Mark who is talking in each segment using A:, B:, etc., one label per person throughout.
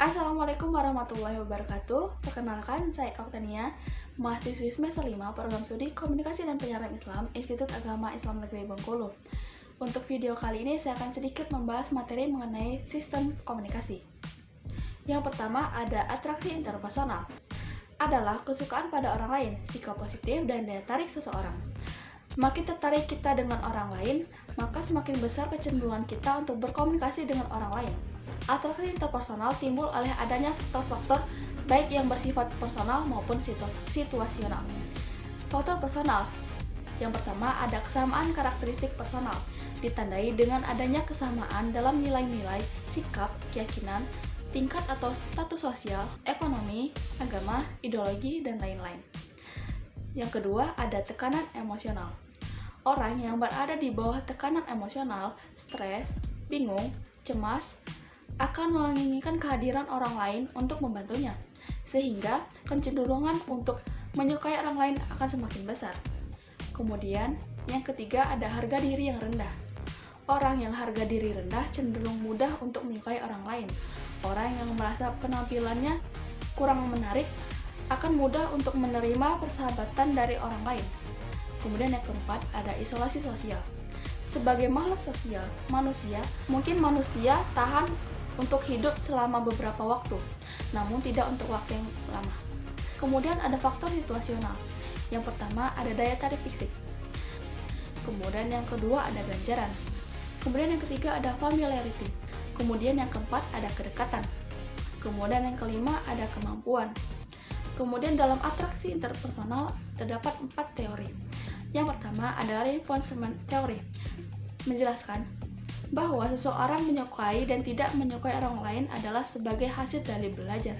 A: Assalamualaikum warahmatullahi wabarakatuh. Perkenalkan, saya Oktania, mahasiswi semester 5 Program Studi Komunikasi dan Penyiaran Islam, Institut Agama Islam Negeri Bengkulu. Untuk video kali ini, saya akan sedikit membahas materi mengenai sistem komunikasi. Yang pertama, ada atraksi interpersonal. Adalah kesukaan pada orang lain, sikap positif, dan daya tarik seseorang. Semakin tertarik kita dengan orang lain, maka semakin besar kecenderungan kita untuk berkomunikasi dengan orang lain. Atraksi interpersonal timbul oleh adanya faktor-faktor baik yang bersifat personal maupun situasional. Faktor personal. Yang pertama, ada kesamaan karakteristik personal, ditandai dengan adanya kesamaan dalam nilai-nilai, sikap, keyakinan, tingkat atau status sosial, ekonomi, agama, ideologi, dan lain-lain. Yang kedua, ada tekanan emosional. Orang yang berada di bawah tekanan emosional, stres, bingung, cemas, akan menginginkan kehadiran orang lain untuk membantunya, sehingga kecenderungan untuk menyukai orang lain akan semakin besar. Kemudian, yang ketiga ada harga diri yang rendah. Orang yang harga diri rendah cenderung mudah untuk menyukai orang lain. Orang yang merasa penampilannya kurang menarik akan mudah untuk menerima persahabatan dari orang lain. Kemudian yang keempat ada isolasi sosial. Sebagai makhluk sosial, manusia tahan untuk hidup selama beberapa waktu, namun tidak untuk waktu yang lama. Kemudian ada faktor situasional. Yang pertama ada daya tarik fisik. Kemudian yang kedua ada ganjaran. Kemudian yang ketiga ada familiarity. Kemudian yang keempat ada kedekatan. Kemudian yang kelima ada kemampuan. Kemudian dalam atraksi interpersonal terdapat 4 teori. Yang pertama ada reinforcement theory, menjelaskan bahwa seseorang menyukai dan tidak menyukai orang lain adalah sebagai hasil dari belajar.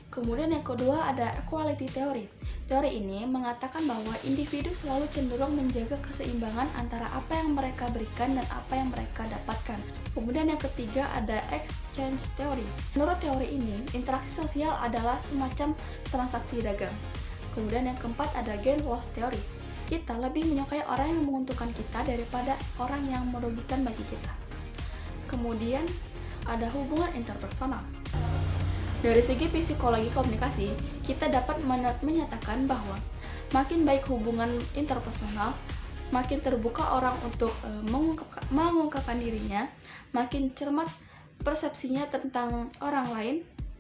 A: Kemudian yang kedua ada equality theory. Teori ini mengatakan bahwa individu selalu cenderung menjaga keseimbangan antara apa yang mereka berikan dan apa yang mereka dapatkan. Kemudian yang ketiga ada exchange theory. Menurut teori ini, interaksi sosial adalah semacam transaksi dagang. Kemudian yang keempat ada gain-loss theory. Kita lebih menyukai orang yang menguntungkan kita daripada orang yang merugikan bagi kita. Kemudian ada hubungan interpersonal. Dari segi psikologi komunikasi, kita dapat menyatakan bahwa makin baik hubungan interpersonal, makin terbuka orang untuk mengungkapkan dirinya, makin cermat persepsinya tentang orang lain,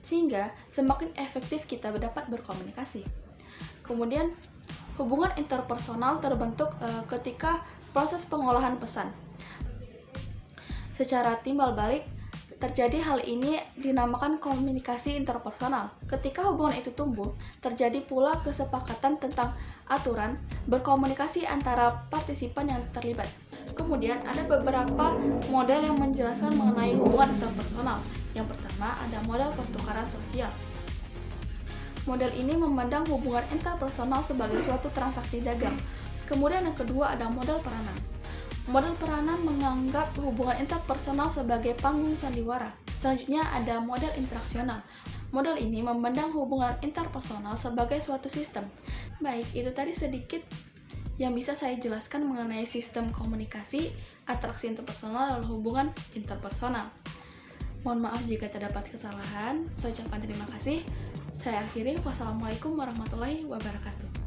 A: sehingga semakin efektif kita dapat berkomunikasi. Kemudian hubungan interpersonal terbentuk ketika proses pengolahan pesan. Secara timbal balik, terjadi hal ini dinamakan komunikasi interpersonal. Ketika hubungan itu tumbuh, terjadi pula kesepakatan tentang aturan berkomunikasi antara partisipan yang terlibat. Kemudian ada beberapa model yang menjelaskan mengenai hubungan interpersonal. Yang pertama ada model pertukaran sosial. Model ini memandang hubungan interpersonal sebagai suatu transaksi dagang. Kemudian yang kedua ada model peranan. Model peranan menganggap hubungan interpersonal sebagai panggung sandiwara. Selanjutnya ada model interaksional. Model ini memandang hubungan interpersonal sebagai suatu sistem. Baik, itu tadi sedikit yang bisa saya jelaskan mengenai sistem komunikasi, atraksi interpersonal, dan hubungan interpersonal. Mohon maaf jika terdapat kesalahan. Saya ucapkan terima kasih. Saya akhiri. Wassalamualaikum warahmatullahi wabarakatuh.